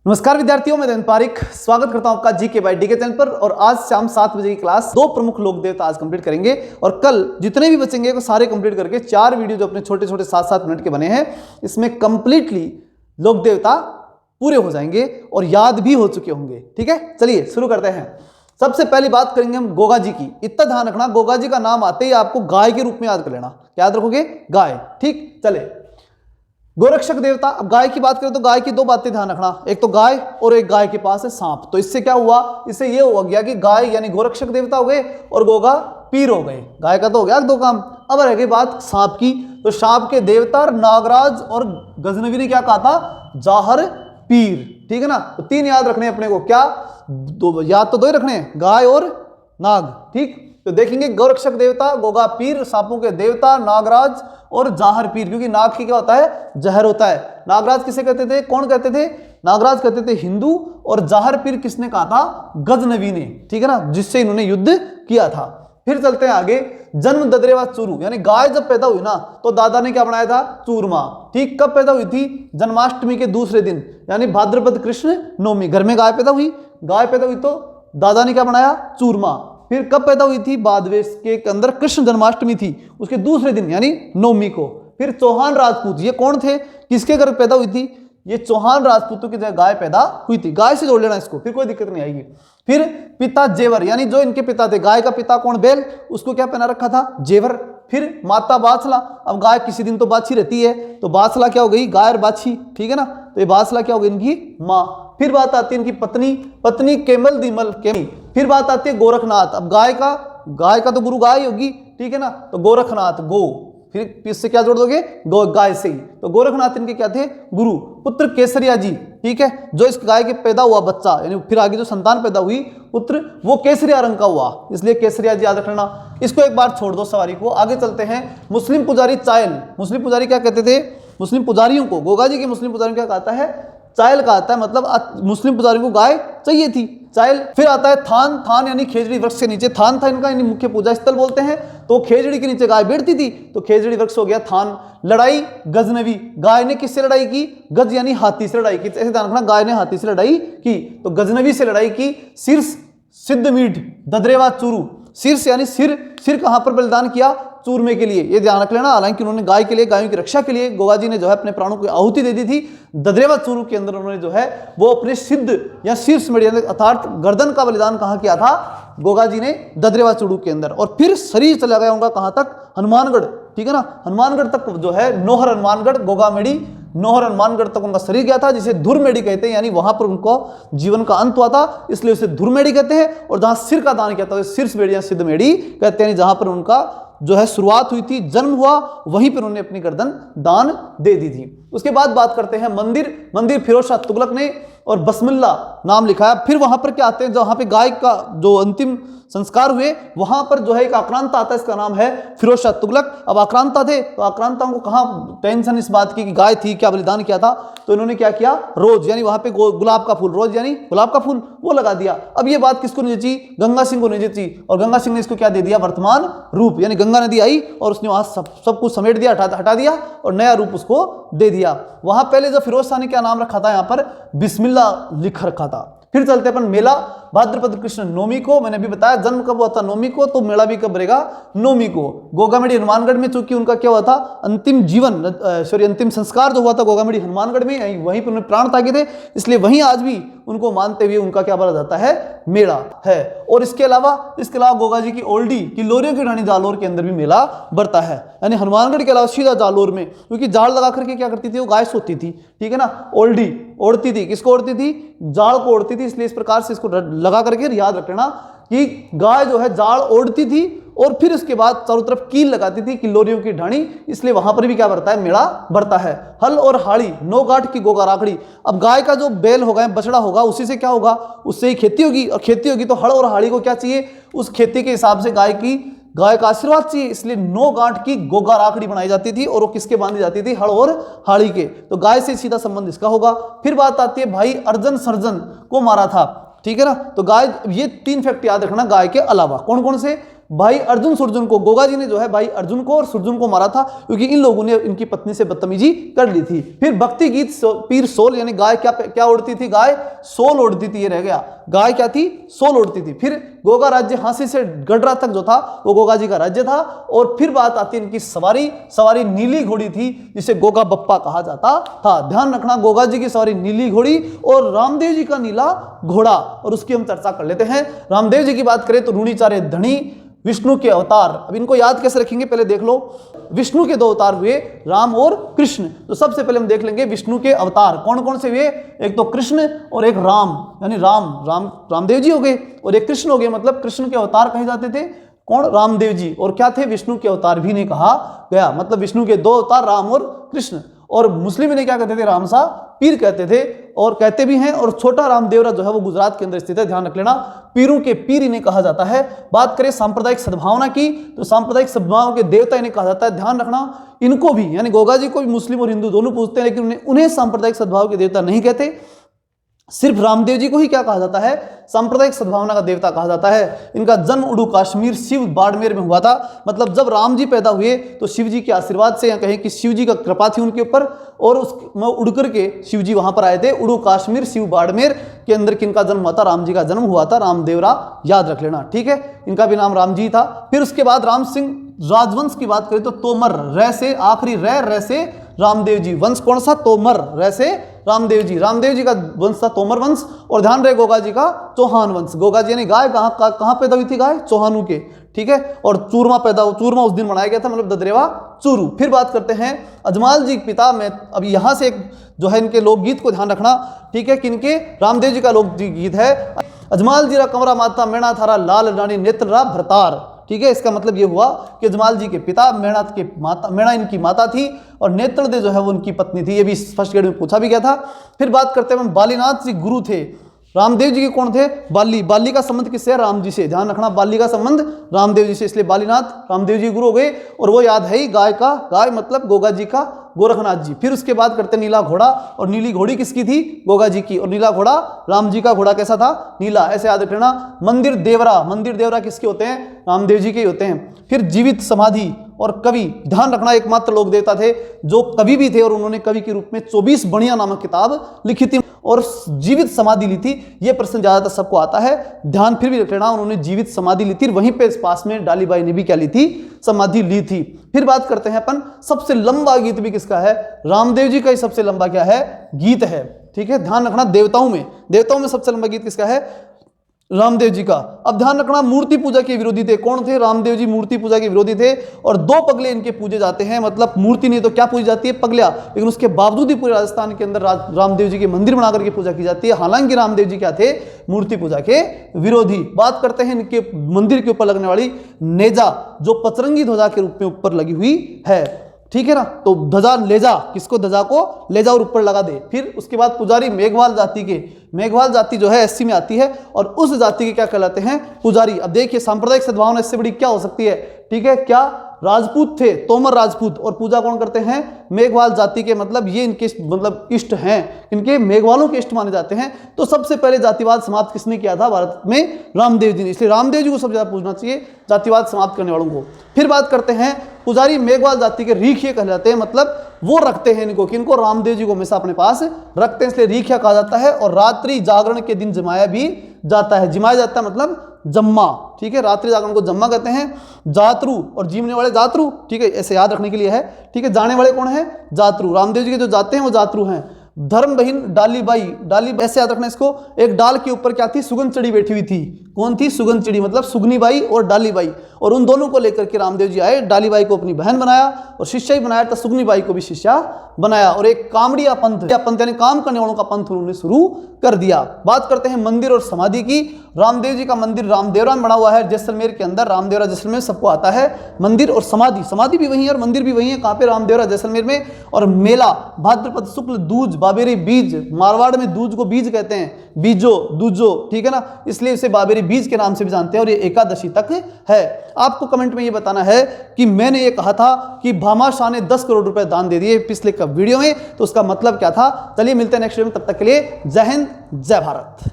नमस्कार विद्यार्थियों, मैं देवेंद्र पारिक स्वागत करता हूं आपका जीके बाय डीके चैनल पर। और आज शाम 7 बजे की क्लास दो प्रमुख लोक देवता आज कंप्लीट करेंगे और कल जितने भी बचेंगे वो सारे कंप्लीट करके 4 वीडियो जो अपने छोटे छोटे 7-7 मिनट के बने हैं इसमें कंप्लीटली लोक देवता पूरे हो जाएंगे और याद भी हो चुके होंगे। ठीक है, चलिए शुरू करते हैं। सबसे पहली बात करेंगे हम गोगा जी की। इतना ध्यान रखना, गोगा जी का नाम आते ही आपको गाय के रूप में याद कर लेना। क्या याद रखोगे? गाय। ठीक, चले गोरक्षक देवता। अब गाय की बात करें तो गाय की दो बातें ध्यान रखना, एक तो गाय और एक गाय के पास है सांप। तो इससे क्या हुआ, इससे ये हो गया कि गाय यानी गोरक्षक देवता हो गए और गोगा पीर हो गए। गाय का तो हो गया दो काम। अब रह गई बात सांप की। तो सांप के देवता नागराज और गजनवी ने क्या कहा था? जाहर पीर। ठीक है ना, तो 3 याद रखने अपने को। क्या दो याद तो 2 ही रखने हैं, गाय और नाग। ठीक, तो देखेंगे गोरक्षक देवता, गोगा पीर, सांपों के देवता नागराज और जाहर पीर। क्योंकि नाग की क्या होता है? जहर होता है। नागराज किसे कहते थे? कौन कहते थे? नागराज कहते थे हिंदू। और जाहर पीर किसने कहा था? गजनवी ने। ठीक है ना, जिससे इन्होंने युद्ध किया था। फिर चलते हैं आगे। जन्म ददरेवा चूरू, यानी गाय जब पैदा हुई ना तो दादा ने क्या बनाया था? चूरमा। ठीक, कब पैदा हुई थी? जन्माष्टमी के दूसरे दिन, यानी भाद्रपद कृष्ण नवमी। घर में गाय पैदा हुई, गाय पैदा हुई तो दादा ने क्या बनाया? चूरमा। फिर कब पैदा हुई थी? बादवेश के अंदर कृष्ण जन्माष्टमी थी, उसके दूसरे दिन यानी नवमी को। फिर चौहान राजपूत, ये कौन थे? किसके घर पैदा हुई थी? ये चौहान राजपूतों की जगह गाय पैदा हुई थी। गाय से जोड़ लेना इसको, फिर कोई दिक्कत नहीं आएगी। फिर पिता जेवर, यानी जो इनके पिता थे, गाय का पिता कौन? बैल, उसको क्या पहना रखा था? जेवर। फिर माता बाछला। अब गाय किसी दिन तो बाछी रहती है, तो बाछला क्या हो गई? गाय और बाछी। ठीक है ना, तो ये बाछला क्या हो गई? इनकी माँ। फिर बात आती है इनकी पत्नी, पत्नी केमल दिमल केमी। फिर बात आती है गोरखनाथ। अब गाय का तो गुरु गाय होगी। ठीक है ना, तो गोरखनाथ गो। फिर इससे क्या जोड़ दोगे? गो, गाय से ही। तो गोरखनाथ इनके क्या थे? गुरु। पुत्र केसरिया जी। ठीक है, जो इस गाय के पैदा हुआ बच्चा, यानी फिर आगे जो संतान पैदा हुई पुत्र, वो केसरिया रंग का हुआ, इसलिए केसरिया जी याद रखना। इसको एक बार छोड़ दो सवारी को, आगे चलते हैं। मुस्लिम पुजारी चायल। मुस्लिम पुजारी क्या कहते थे? मुस्लिम पुजारियों को, गोगा जी के मुस्लिम पुजारियों क्या कहता है? चायल का आता है, मतलब मुस्लिम पुजारियों को गाय चाहिए थी, चायल। फिर आता है थान। थान यानी खेजड़ी वृक्ष के नीचे थान था इनका, यानी मुख्य पूजा स्थल बोलते हैं। तो खेजड़ी के नीचे गाय बैठती थी, तो खेजड़ी वृक्ष हो गया थान। लड़ाई गजनवी, गाय ने किससे लड़ाई की? गज यानी हाथी से लड़ाई की। ऐसे ध्यान रखना, गाय ने हाथी से लड़ाई की, तो गजनवी से लड़ाई की। शीर्ष सिद्धमीठ ददरेवा चूरू। शीर्ष यानी सिर, सिर कहां पर बलिदान किया? चूरमे के लिए, ये ध्यान रख लेना। हालांकि उन्होंने गाय के लिए, गायों की रक्षा के लिए गोगा जी ने जो है अपने प्राणों की आहुति दे दी थी। ददरेवा चूरू के अंदर उन्होंने जो है वो अपने सिद्ध या शीर्ष में अर्थात गर्दन का बलिदान कहां किया था? गोगा जी ने ददरेवा चूरू के अंदर। और फिर शरीर चला गया उनका कहां तक? हनुमानगढ़। ठीक है ना, हनुमानगढ़ तक जो है नोहर हनुमानगढ़, गोगामेड़ी नोहर हनुमानगढ़ तक उनका शरीर गया था, जिसे धुरमेड़ी कहते हैं। यानी वहां पर उनको जीवन का अंत हुआ था, इसलिए उसे धुरमेड़ी कहते हैं। और जहां सिर का दान किया था उसे शीर्षमेड़ी या सिद्धमेड़ी कहते हैं। जहां पर उनका जो है शुरुआत हुई थी, जन्म हुआ, वहीं पर उन्होंने अपनी गर्दन दान दे दी थी। उसके बाद बात करते हैं मंदिर। मंदिर फिरोज शाह तुगलक ने और बसमिल्ला नाम लिखा है। फिर वहां पर क्या आते हैं? जहां पे गाय का जो अंतिम संस्कार हुए वहां पर जो है एक आक्रांता आता है, इसका नाम है फिरोज शाह तुगलक। अब आक्रांता थे, तो आक्रांताओं को कहां टेंशन इस बात की कि गाय थी, क्या बलिदान किया था? तो इन्होंने क्या किया? रोज, यानी वहां पे गुलाब का फूल, रोज यानी गुलाब का फूल, वो लगा दिया। अब ये बात किसको नहीं जची? गंगा सिंह को नहीं जची। और गंगा सिंह ने इसको क्या दे दिया? वर्तमान रूप, यानी गंगा नदी आई और उसने वहां सब कुछ समेट दिया, हटा दिया और नया रूप उसको दे दिया। वहां पहले जो फिरोज शाह ने क्या नाम रखा था? यहां पर बिस्मिल्ला लिख रखा था। फिर चलते अपन मेला। भाद्रपद कृष्ण नवमी को, मैंने अभी बताया जन्म कब हुआ था? नवमी को। तो मेला भी कब रहेगा? नवमी को। गोगामेड़ी हनुमानगढ़ में, चूंकि उनका क्या हुआ था? अंतिम जीवन, अंतिम संस्कार जो हुआ था गोगामेड़ी हनुमानगढ़ में, वहीं पर उन्होंने प्राण त्यागे थे, इसलिए वहीं आज भी उनको मानते हुए उनका क्या बोला जाता है? मेला है। और इसके अलावा गोगा जी की ओल्डी की लोरियों की ढाणी जालोर के अंदर भी मेला बढ़ता है। यानी हनुमानगढ़ के अलावा सीधा जालोर में, क्योंकि जाल लगा करके क्या करती थी? वो गाय सोती थी। ठीक है ना, ओल्डी ओढ़ती थी। किसको ओढ़ती थी? जाल को ओढ़ती थी। इसलिए इस प्रकार से इसको लगा करके याद रखना कि गाय जो है जाल ओढ़ती थी और फिर उसके बाद चारों तरफ कील लगाती थी, किल्लोरियों की ढाणी, इसलिए वहां पर भी क्या बढ़ता है? मेला बढ़ता है। हल और हाड़ी, 9 गांठ की गोगा राखड़ी। अब गाय का जो बैल होगा, बछड़ा होगा, उसी से क्या होगा? उससे ही खेती होगी, और खेती होगी तो हल और हाड़ी को क्या चाहिए? उस खेती के हिसाब से गाय का आशीर्वाद चाहिए, इसलिए 9 गांठ की गोगा राखड़ी बनाई जाती थी। और वो किसके बांधी जाती थी? हल और हाड़ी के। तो गाय से सीधा संबंध इसका होगा। फिर बात आती है भाई अर्जन सर्जन को मारा था। ठीक है ना, तो गाय, ये 3 फैक्ट याद रखना गाय के अलावा। कौन कौन से? भाई अर्जुन सुरजुन को, गोगा जी ने जो है भाई अर्जुन को और सुरजुन को मारा था क्योंकि इन लोगों ने इनकी पत्नी से बदतमीजी कर ली थी। फिर भक्ति गीत पीर सोल, यानी गाय क्या उड़ती थी, गाय सोल उड़ती थी, ये रह गया, गाय क्या थी, सोल उड़ती थी। फिर गोगा राज्य हांसी से गडरा तक जो था वो गोगा जी का राज्य था। और फिर बात आती है इनकी सवारी नीली घोड़ी थी जिसे गोगा बप्पा कहा जाता था। ध्यान रखना, गोगा जी की सवारी नीली घोड़ी और रामदेव जी का नीला घोड़ा, और उसकी हम चर्चा कर लेते हैं। रामदेव जी की बात करें तो रूणीचार्य धनी, विष्णु के अवतार। अब इनको याद कैसे रखेंगे, पहले देख लो, विष्णु के 2 अवतार हुए, राम और कृष्ण। तो सबसे पहले हम देख लेंगे विष्णु के अवतार कौन कौन से हुए, एक तो कृष्ण और एक राम, यानी रामदेव जी हो गए, और एक कृष्ण हो गए, मतलब कृष्ण के अवतार कहे जाते थे कौन, रामदेव जी। और क्या थे, विष्णु के अवतार भी नहीं कहा गया, मतलब विष्णु के 2 अवतार राम और कृष्ण। और मुस्लिम ने क्या कहते थे, रामसा पीर कहते थे, और कहते भी हैं। और छोटा रामदेवरा जो है वो गुजरात के अंदर स्थित है, ध्यान रख लेना, पीरों के पीर इन्हें कहा जाता है। बात करें सांप्रदायिक सद्भावना की तो सांप्रदायिक सद्भावना के देवता इन्हें कहा जाता है। ध्यान रखना, इनको भी यानी गोगा जी को भी मुस्लिम और हिंदू दोनों पूजते हैं, लेकिन उन्हें सांप्रदायिक सद्भाव के देवता नहीं कहते। सिर्फ रामदेव जी को ही क्या कहा जाता है, सांप्रदायिक सद्भावना का देवता कहा जाता है। इनका जन्म उड़ू कश्मीर शिव बाड़मेर में हुआ था, मतलब जब राम जी पैदा हुए तो शिव जी के आशीर्वाद से, या कहें कि शिव जी का कृपा थी उनके ऊपर, और उसमें उड़ करके शिव जी वहां पर आए थे। उड़ू कश्मीर शिव बाड़मेर के अंदर किनका जन्म हुआ था, राम जी का जन्म हुआ था, रामदेवरा, याद रख लेना, ठीक है। इनका भी नाम राम जी था। फिर उसके बाद राम सिंह राजवंश की बात करें तो तोमर, रै से आखिरी रै से रामदेव जी, वंश कौन सा, तोमर, रै से रामदेव जी का वंश था तोमर वंश। और ध्यान रहे गोगा जी का चौहान वंश। गोगा जी यानी गाय कहां पैदा हुई थी, गाय चौहानू के, ठीक है। और चूरमा उस दिन मनाया गया था, मतलब ददरेवा चूरू। फिर बात करते हैं अजमाल जी पिता में, अब यहां से एक जो है इनके लोकगीत को ध्यान रखना, ठीक है, किनके, रामदेव जी का लोकगीत है, अजमाल जीरा कमरा माता मेणा थारा लाल रानी नेत्ररा भरतार, ठीक है। इसका मतलब ये हुआ कि अजमाल जी के पिता मेणा इनकी माता थी, और नेत्रदे जो है वो उनकी पत्नी थी। ये भी फर्स्ट ग्रेड में पूछा भी गया था। फिर बात करते हैं बालीनाथ जी गुरु थे, रामदेव जी के कौन थे, बाली का संबंध किससे है, राम जी से। ध्यान रखना, बाली का संबंध रामदेव जी से, इसलिए बालीनाथ रामदेव जी गुरु हो गए। और वो याद है ही, गाय मतलब गोगा जी का गोरखनाथ जी। फिर उसके बाद करते नीला घोड़ा, और नीली घोड़ी किसकी थी, गोगा जी की, और नीला घोड़ा राम जी का घोड़ा कैसा था, नीला, ऐसे याद रख लेना। मंदिर देवरा किसके होते हैं, रामदेव जी के होते हैं। फिर जीवित समाधि और कवि, ध्यान रखना, एकमात्र लोक देवता थे जो कवि भी थे, और उन्होंने कवि के रूप में 24 बणिया नामक किताब लिखी थी और जीवित समाधि ली थी। यह प्रश्न ज्यादातर सबको आता है, ध्यान फिर भी रख लेना, उन्होंने जीवित समाधि ली थी, वहीं पे पास में डालीबाई ने भी क्या ली थी, समाधि ली थी। फिर बात करते हैं अपन, सबसे लंबा गीत भी किसका है, रामदेव जी का ही सबसे लंबा क्या है, गीत है, ठीक है। ध्यान रखना, देवताओं में सबसे लंबा गीत किसका है, रामदेव जी का। अब ध्यान रखना, मूर्ति पूजा के विरोधी थे, कौन थे, रामदेव जी मूर्ति पूजा के विरोधी थे, और 2 पगले इनके पूजे जाते हैं, मतलब मूर्ति नहीं तो क्या पूजी जाती है, पगलिया, लेकिन उसके बावजूद ही पूरे राजस्थान के अंदर रामदेव जी के मंदिर बना करके पूजा की जाती है। हालांकि रामदेव जी क्या थे, मूर्ति पूजा के विरोधी। बात करते हैं इनके मंदिर के ऊपर लगने वाली नेजा, जो पचरंगी ध्वजा के रूप में ऊपर लगी हुई है, ठीक है ना। तो ध्वजा लेजा, किसको, ध्वजा को लेजा और ऊपर लगा दे। फिर उसके बाद पुजारी मेघवाल जाति जो है एससी में आती है, और उस जाति के क्या कहलाते हैं, पुजारी। अब देखिए, सांप्रदायिक सद्भावना इससे बड़ी क्या हो सकती है, ठीक है। क्या राजपूत थे, तोमर राजपूत, और पूजा कौन करते हैं, मेघवाल जाति के, मतलब ये इनके मतलब इष्ट हैं, इनके मेघवालों के इष्ट माने जाते हैं। तो सबसे पहले जातिवाद समाप्त किसने किया था भारत में, रामदेव जी ने, इसलिए रामदेव जी को सबसे ज्यादा पूछना चाहिए जातिवाद समाप्त करने वालों को। फिर बात करते हैं पुजारी मेघवाल जाति के रीखिए कहलाते हैं, मतलब वो रखते हैं इनको, किनको, रामदेव जी को हमेशा अपने पास रखते हैं, इसलिए रीखिया कहा जाता है। और रात्रि जागरण के दिन जमाया भी जाता है, जिमाया जाता है मतलब जम्मा, ठीक है, रात्रि जागरण को जम्मा कहते हैं। जातरू और जीवने वाले जातरू, ठीक है, ऐसे याद रखने के लिए है, ठीक है। जाने वाले कौन है, जातरू, रामदेव जी के जो जाते हैं वो जातरू हैं। धर्म बहिन डालीबाई, ऐसे याद रखना इसको, एक डाल के ऊपर क्या थी, सुगन चिड़ी बैठी हुई थी, कौन थी, सुगन चिड़ी, मतलब सुगनीबाई और डालीबाई, और उन दोनों को लेकर के रामदेव जी आए। डालीबाई को अपनी बहन बनाया और शिष्या ही बनाया, तो सुगनीबाई को भी शिष्या बनाया। और एक कामड़िया पंथ यानी काम करने वालों का पंथ उन्होंने शुरू कर दिया। बात करते हैं मंदिर और समाधि की। रामदेव जी का मंदिर रामदेवरा में बना हुआ है, जैसलमेर के अंदर, रामदेवरा जैसलमेर सबको आता है। मंदिर और समाधि भी वही है और मंदिर भी वही है, कहाँ पे, रामदेवरा जैसलमेर में। और मेला भाद्रपद शुक्ल दूज बाबेरी बीज, मारवाड़ में दूज को बीज कहते हैं, बीजो दूजो, ठीक है ना, इसलिए इसे बाबेरी बीज के नाम से भी जानते हैं। और ये एकादशी तक है। आपको कमेंट में ये बताना है कि मैंने ये कहा था कि भामा शाह ने 10 करोड़ रुपए दान दे दिए पिछले वीडियो में, तो उसका मतलब क्या था। चलिए मिलते हैं नेक्स्ट वीडियो में, तब तक के लिए जय हिंद जय भारत।